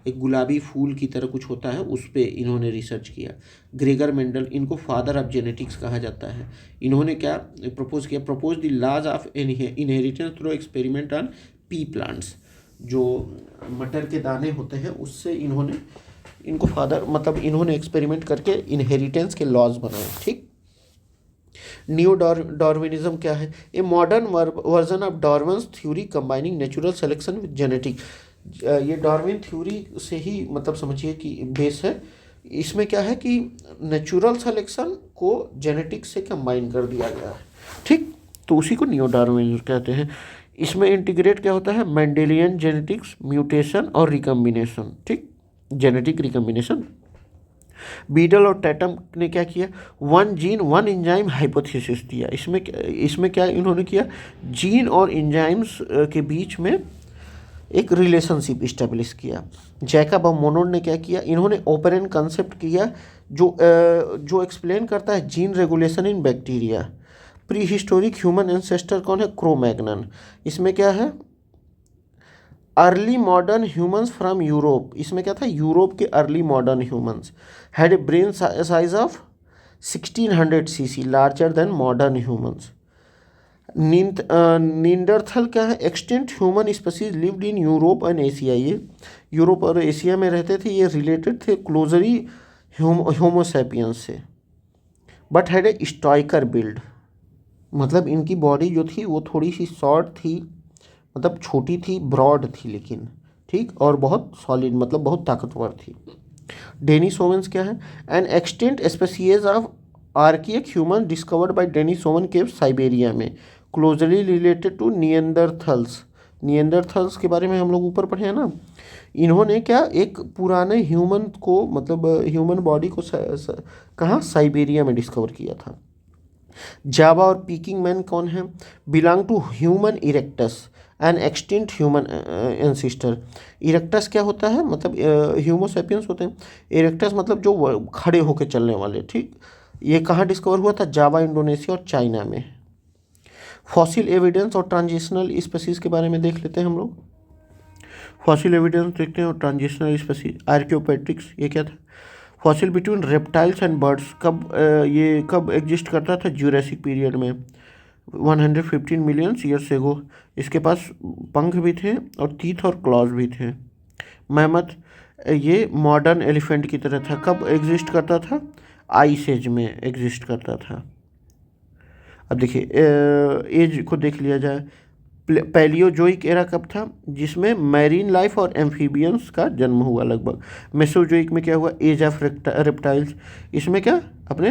एक गुलाबी फूल की तरह कुछ होता है, उस पर इन्होंने रिसर्च किया। ग्रेगर मेंडल, इनको फादर ऑफ जेनेटिक्स कहा जाता है। इन्होंने क्या प्रपोज किया, propose the laws of inheritance through experiment on pea plants. जो मटर के दाने होते हैं उससे इनको फादर मतलब इन्होंने एक्सपेरिमेंट करके इनहेरिटेंस के लॉज बनाए। ठीक। न्यू डार्विनिज्म क्या है? A modern version of Darwin's theory combining natural selection with genetic. ये डार्विन थ्योरी से ही मतलब समझिए कि बेस है। इसमें क्या है कि नेचुरल सिलेक्शन को जेनेटिक से कंबाइन कर दिया गया है। ठीक। तो उसी को न्यू डार्विनिज्म कहते हैं। इसमें इंटीग्रेट क्या होता है? मेंडेलियन जेनेटिक्स, म्यूटेशन और रिकम्बिनेशन। ठीक। Genetic recombination. बीडल और टैटम ने क्या किया? One gene one enzyme hypothesis दिया। इसमें क्या इन्होंने किया? जीन और एंजाइम्स के बीच में एक रिलेशनशिप इस्टेब्लिश किया। जैकब और मोनोड ने क्या किया? इन्होंने ओपेरेंट कंसेप्ट किया जो एक्सप्लेन करता है gene regulation in bacteria. Prehistoric human ancestor कौन है? क्रो-मैग्नन। इसमें क्या है? Early modern humans from Europe. इसमें क्या था? यूरोप के early modern humans had a brain size of 1600 cc, larger than modern humans. Neanderthal क्या है? Extinct human species lived in Europe and Asia. ये यूरोप और एशिया में रहते थे। ये रिलेटेड थे क्लोजली होमोसैपियंस से, बट हैड ए स्टॉइकर बिल्ड। मतलब इनकी बॉडी जो थी वो थोड़ी सी शॉर्ट थी, मतलब छोटी थी, ब्रॉड थी लेकिन, ठीक, और बहुत सॉलिड मतलब बहुत ताकतवर थी। डेनिसोवन्स क्या है? An extant species of archaic human discovered by Denisovan cave Siberia में, closely related to Neanderthals. Neanderthals के बारे में हम लोग ऊपर पढ़े हैं ना। इन्होंने क्या एक पुराने ह्यूमन को मतलब ह्यूमन बॉडी को कहाँ? साइबेरिया में डिस्कवर किया था। जावा और पीकिंग मैन कौन है? Belong to human erectus an extinct human ancestor. Erectus क्या होता है? मतलब ह्यूमोसेपियंस होते हैं। इरेक्टस मतलब जो खड़े होकर चलने वाले। ठीक। ये कहाँ डिस्कवर हुआ था? जावा, इंडोनेशिया और चाइना में। फॉसिल एविडेंस और ट्रांजिशनल स्पीसीज के बारे में देख लेते हैं हम लोग। फॉसिल एविडेंस देखते हैं और ट्रांजिशनल स्पीसीज। आर्कियोपेट्रिक्स ये क्या था? Fossil between reptiles and birds कब एग्जिस्ट करता था? ज्यूरासिक पीरियड में 115 मिलियन ईयर्स एगो। इसके पास पंख भी थे और टीथ और क्लॉज भी थे। मैमथ ये मॉडर्न एलिफेंट की तरह था। कब एग्जिस्ट करता था? आइस एज में एग्जिस्ट करता था। अब देखिए एज को देख लिया जाए। पैलियोजोइक एरा कब था? जिसमें मैरीन लाइफ और एम्फीबियंस का जन्म हुआ लगभग। मेसोजोइक में क्या हुआ? Age of reptiles. इसमें क्या अपने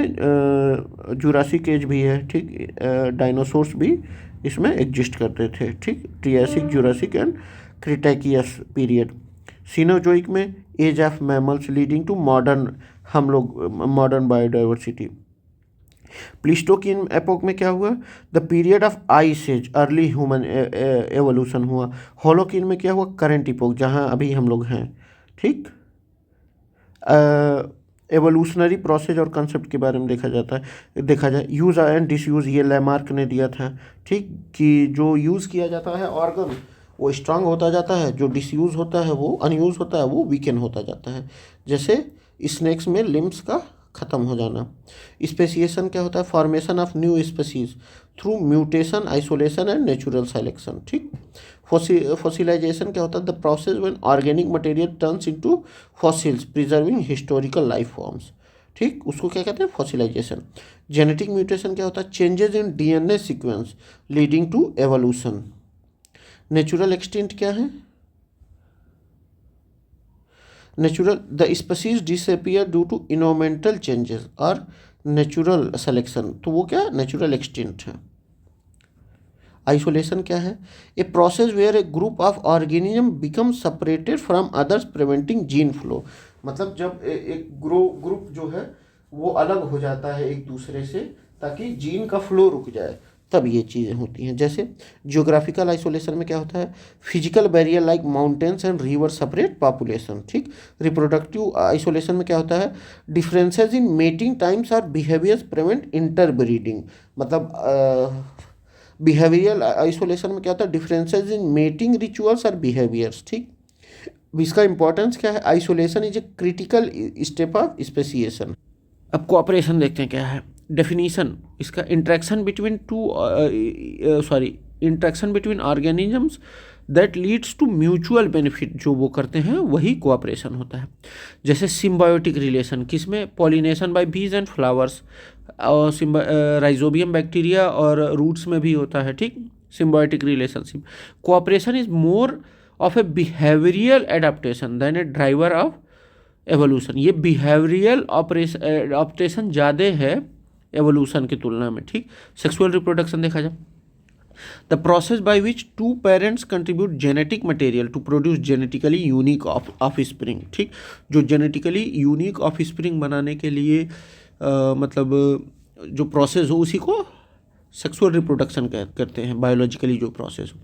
जुरासिक एज भी है। ठीक। डायनासोर्स भी इसमें एग्जिस्ट करते थे। ठीक। Triassic, Jurassic and Cretaceous period. Cenozoic में age of mammals leading to modern biodiversity. Pleistocene epoch में क्या हुआ? The period of ice age, early human evolution हुआ। होलोकिन में क्या हुआ? करंट इपोक, जहाँ अभी हम लोग हैं। ठीक। एवोल्यूशनरी प्रोसेस और कंसेप्ट के बारे में देखा जाए। यूज़ एंड डिसयूज़ ये लैमार्क ने दिया था। ठीक। कि जो यूज़ किया जाता है ऑर्गन वो स्ट्रांग होता जाता है, जो डिसयूज़ होता है वो अनयूज़ होता है, वो वीकन होता जाता है। जैसे स्नेक्स में लिम्स का ख़त्म हो जाना। स्पेसिएशन क्या होता है? Formation of new species through mutation, isolation and natural selection. ठीक। फॉसिलाइजेशन क्या होता है? The process when organic material turns into fossils preserving historical life forms. ठीक। उसको क्या कहते हैं? फॉसिलाइजेशन। जेनेटिक म्यूटेशन क्या होता है? Changes in DNA sequence leading to evolution. Natural extinct क्या है? Natural the species disappear due to environmental changes और नेचुरल सिलेक्शन, तो वो क्या? नेचुरल एक्सटिंक्ट है। आइसोलेशन क्या है? A process where a group of organism become separated from others preventing gene flow. मतलब जब एक ग्रुप जो है वो अलग हो जाता है एक दूसरे से ताकि जीन का फ्लो रुक जाए, तब ये चीज़ें होती हैं। जैसे जियोग्राफिकल आइसोलेशन में क्या होता है? Physical barrier like mountains and river separate population. ठीक। रिप्रोडक्टिव आइसोलेशन में क्या होता है? डिफरेंसेस इन मेटिंग टाइम्स और बिहेवियर्स प्रिवेंट इंटरब्रीडिंग। मतलब बिहेवियरल आइसोलेशन में क्या होता है? डिफरेंसेस इन मेटिंग रिचुअल्स और बिहेवियर्स। ठीक। इसका इंपॉर्टेंस क्या है? Isolation is a critical step of speciation. अब कोऑपरेशन देखते हैं क्या है। डेफिनीशन इसका interaction between organisms that leads to mutual benefit, जो वो करते हैं वही कोऑपरेशन होता है। जैसे सिम्बायोटिक रिलेशन, किसमें, pollination by bees and flowers, और राइजोबियम बैक्टीरिया और रूट्स में भी होता है, ठीक, symbiotic relationship. Cooperation is more of a behavioural adaptation than a driver of evolution. ये बिहेवियरल ऑपरेशन ज़्यादा है एवोल्यूशन की तुलना में, ठीक। सेक्सुअल रिप्रोडक्शन देखा जाए, the process by which two parents contribute genetic material to produce genetically unique offspring, ठीक। जो जेनेटिकली यूनिक ऑफ स्प्रिंग बनाने के लिए मतलब जो प्रोसेस हो उसी को सेक्सुअल रिप्रोडक्शन करते हैं, बायोलॉजिकली जो प्रोसेस हो।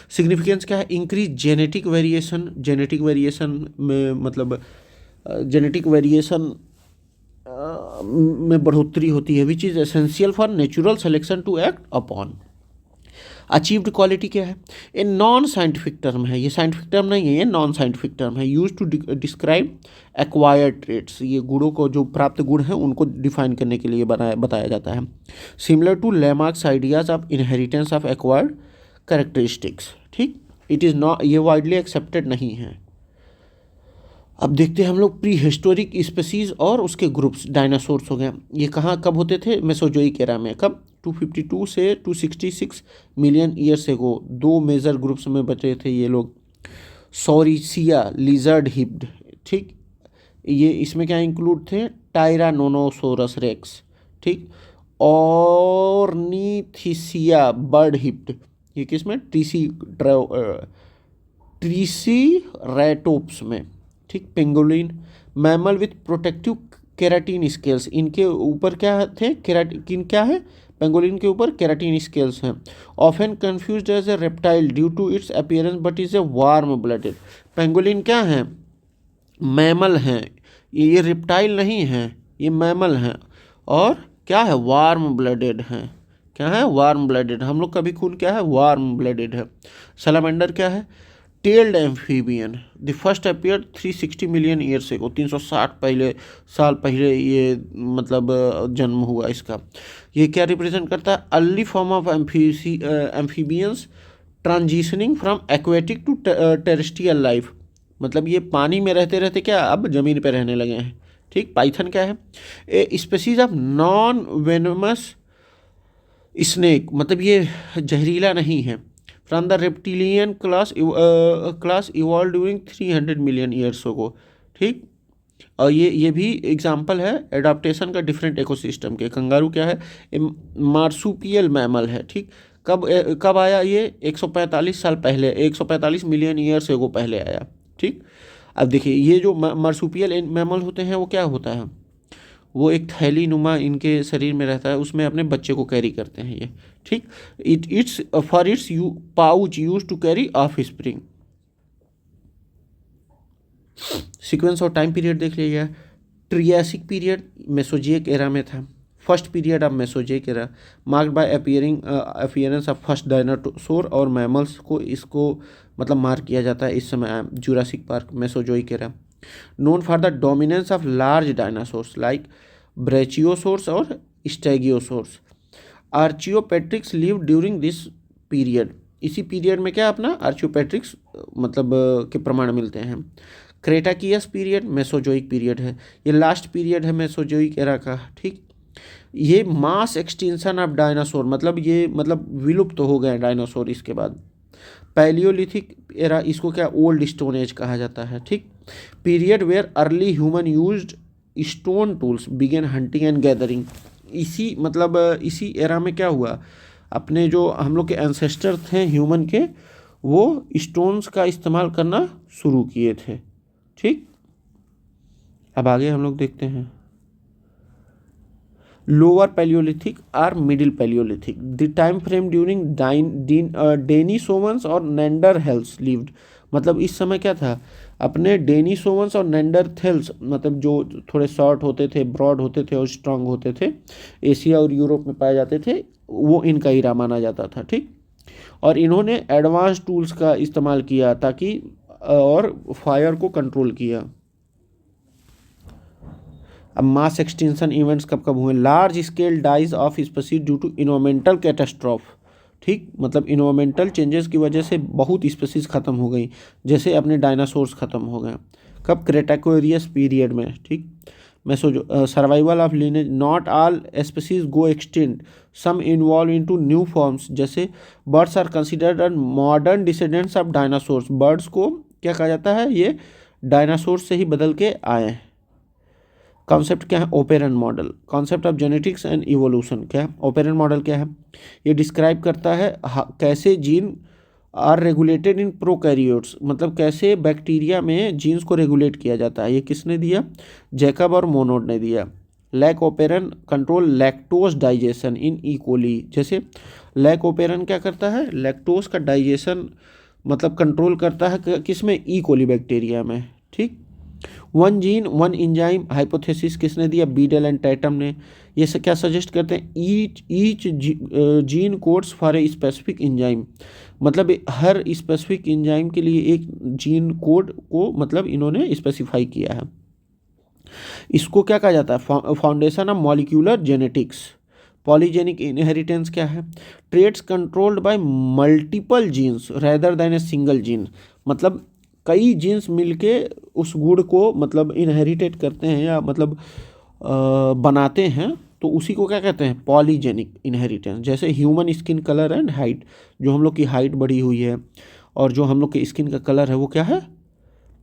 सिग्निफिकेंस क्या है, increase genetic variation, genetic variation में मतलब जेनेटिक वेरिएशन में बढ़ोतरी होती है, which is essential for natural selection to act upon. Achieved quality क्या है, ये नॉन साइंटिफिक टर्म है, ये साइंटिफिक टर्म नहीं है, ये नॉन साइंटिफिक टर्म है, use to describe acquired traits, ये गुणों को, जो प्राप्त गुण हैं उनको डिफाइन करने के लिए बताया जाता है। Similar to Lamarck's ideas of inheritance of acquired characteristics, ठीक। इट इज़ नॉट, ये वाइडली एक्सेप्टेड नहीं है। अब देखते हैं हम लोग प्री हिस्टोरिक स्पीसीज और उसके ग्रुप्स, डायनासोर्स हो गए, ये कहाँ कब होते थे, मेसोजोइक एरा में, कब, 252 से 266 मिलियन ईयर्स एगो। दो मेजर ग्रुप्स में बचे थे ये लोग, सॉरिसिया, लिजर्ड हिप्ड, ठीक। ये इसमें क्या इंक्लूड थे, टायरानोसोरस रेक्स, ठीक, ऑर्निथिसिया, बर्ड हिप्ड, ये किसमें, ट्रीसीरैटोप्स में, ठीक। Pangolin, mammal with protective keratin scales, इनके ऊपर क्या थे, केराटिन क्या है, पेंगोलिन के ऊपर केराटिन स्केल्स हैं। Often confused as a reptile due to its appearance but is a warm blooded. Pangolin क्या है, मैमल हैं, ये रेप्टाइल नहीं है, ये मैमल हैं, और क्या है, वार्म ब्लडेड हैं, क्या है, वार्म ब्लडेड। हम लोग का भी खून क्या है, वार्म ब्लडेड है। सैलामेंडर क्या है, tailed amphibian, the first appeared 360 million years एगो, 360 साल पहले ये मतलब जन्म हुआ इसका। ये क्या रिप्रेजेंट करता है, early form of amphibians transitioning from aquatic to terrestrial life, मतलब ये पानी में रहते रहते क्या अब ज़मीन पे रहने लगे हैं, ठीक। पाइथन क्या है, a species of non venomous snake, मतलब ये जहरीला नहीं है। From the reptilian class evolve during 300 million years को, ठीक। और ये भी एग्जाम्पल है एडाप्टेशन का डिफरेंट इकोसिस्टम के। कंगारू क्या है, मार्सुपियल मैमल है, ठीक। कब आया ये, 145 साल पहले, 145 मिलियन ईयर्स को पहले आया, ठीक। अब देखिए ये जो मार्सुपियल मैमल होते हैं वो क्या होता है, वो एक थैली नुमा इनके शरीर में रहता है, उसमें अपने बच्चे को कैरी करते हैं ये, ठीक। It's for its pouch use to carry offspring. Sequence और टाइम पीरियड देख लीजिए, ट्रियासिक पीरियड मेसोजिक एरा में था, first period of Mesozoic era marked by appearance of first dinosaur और मैमल्स को, इसको मतलब मार्क किया जाता है इस समय Jurassic park, Mesozoic era. Known for the dominance of large dinosaurs like brachiosaurs और stegosaurs. Archaeopteryx live during this period, इसी पीरियड में क्या अपना आर्चियोपेट्रिक्स मतलब के प्रमाण मिलते हैं। क्रेटाकियस पीरियड मेसोजोइक पीरियड है, ये लास्ट पीरियड है मेसोजोइक एरा का, ठीक। ये मास एक्सटेंशन ऑफ डायनासोर, मतलब ये मतलब विलुप्त हो गए डायनासोर इसके बाद। पैलियोलिथिक एरा, इसको क्या ओल्ड स्टोन एज कहा जाता है, ठीक। Period where early human used stone tools began hunting and gathering, इसी मतलब इसी एरा में क्या हुआ, अपने जो हम लोग के एंसेस्टर थे ह्यूमन के, वो स्टोन्स का इस्तेमाल करना शुरू किए थे, ठीक। अब आगे हम लोग देखते हैं लोअर पैलियोलिथिक और middle Palaeolithic, the time frame during Denisovans और नेंडरथैल्स लिव्ड, मतलब इस समय क्या था, अपने डेनिसोवंस और नेंडरथैल्स मतलब जो थोड़े शॉर्ट होते थे, ब्रॉड होते थे और स्ट्रांग होते थे, एशिया और यूरोप में पाए जाते थे, वो इनका ईरा माना जाता था, ठीक। और इन्होंने एडवांस टूल्स का इस्तेमाल किया ताकि और फायर को कंट्रोल किया। अब मास एक्सटेंशन इवेंट्स कब कब हुए, large scale dies of species due to environmental catastrophe, ठीक, मतलब इन्वायरमेंटल चेंजेस की वजह से बहुत स्पीसीज ख़त्म हो गई, जैसे अपने डायनासोर्स ख़त्म हो गए कब, क्रेटाकोरियस पीरियड में। ठीक, meso survival of lineage, not all species go extinct, some involve into new forms, जैसे birds are considered modern descendants of dinosaurs, birds को क्या कहा जाता है, ये डायनासोर्स से ही बदल के आए हैं। कॉन्सेप्ट क्या है, operon model, concept of genetics and evolution क्या है, ओपेरन मॉडल क्या है, ये डिस्क्राइब करता है कैसे gene are regulated in prokaryotes, मतलब कैसे बैक्टीरिया में जीन्स को रेगुलेट किया जाता है। ये किसने दिया, जैकब और मोनोड ने दिया। Lac operon control lactose digestion in E coli, जैसे लैक ओपेरन क्या करता है, लैक्टोज का डाइजेशन मतलब कंट्रोल करता है किसमें, ई कोली बैक्टीरिया में। ठीक, one gene one enzyme hypothesis किसने दिया, बीडल एंड टैटम ने। ये क्या सजेस्ट करते हैं, each gene codes for a specific enzyme, मतलब हर स्पेसिफिक इंजाइम के लिए एक जीन कोड को मतलब इन्होंने स्पेसिफाई किया है। इसको क्या कहा जाता है, foundation of molecular genetics. Polygenic inheritance क्या है, traits controlled by multiple genes rather than a single gene, मतलब कई जीन्स मिलके उस गुण को मतलब इनहेरिटेट करते हैं या मतलब बनाते हैं, तो उसी को क्या कहते हैं, पॉलीजेनिक इनहेरिटेंस। जैसे human skin colour and height, जो हम लोग की हाइट बढ़ी हुई है और जो हम लोग की स्किन का कलर है वो क्या है,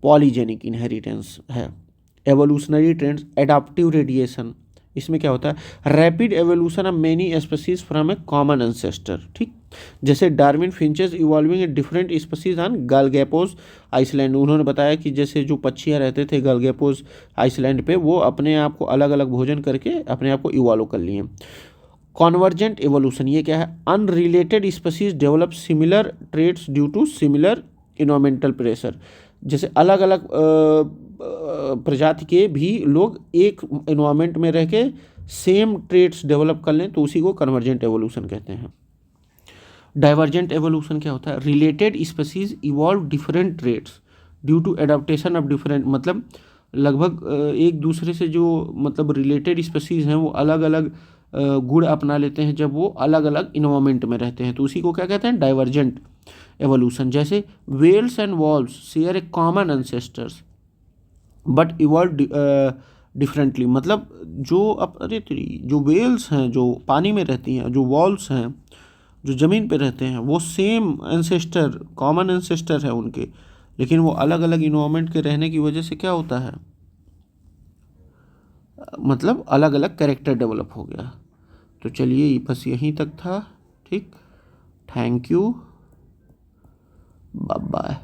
पॉलीजेनिक इनहेरिटेंस है। एवोल्यूशनरी ट्रेंड्स, एडाप्टिव रेडिएशन, इसमें क्या होता है, rapid evolution of many species from a common ancestor. ठीक, जैसे Darwin finches evolving a different species on Galapagos island, उन्होंने बताया कि जैसे जो पक्षियाँ रहते थे गालगेपोस आइसलैंड पे, वो अपने आप को अलग अलग भोजन करके अपने आप को इवॉल्व कर लिए। कॉन्वर्जेंट एवोल्यूशन, ये क्या है, unrelated species develop similar traits due to similar environmental pressure, जैसे अलग अलग प्रजाति के भी लोग एक इन्वायरमेंट में रह के सेम ट्रेट्स डेवलप कर लें तो उसी को कन्वर्जेंट एवोल्यूशन कहते हैं। डाइवर्जेंट एवोल्यूशन क्या होता है, related species evolve different traits due to adaptation of different, मतलब लगभग एक दूसरे से जो मतलब रिलेटेड स्पीसीज हैं वो अलग अलग गुण अपना लेते हैं जब वो अलग अलग इन्वायरमेंट में रहते हैं, तो उसी को क्या कहते हैं, डाइवर्जेंट एवोल्यूशन। जैसे whales and walls share a common ancestors but evolve differently, मतलब जो वेल्स हैं जो पानी में रहती हैं, जो वॉल्स हैं जो ज़मीन पे रहते हैं, वो सेम एंसेस्टर कॉमन एंसेस्टर है उनके, लेकिन वो अलग अलग इन्वायरमेंट के रहने की वजह से क्या होता है, मतलब अलग अलग कैरेक्टर डेवलप हो गया। तो चलिए बस यहीं तक था। ठीक, थैंक यू, बाय बाय।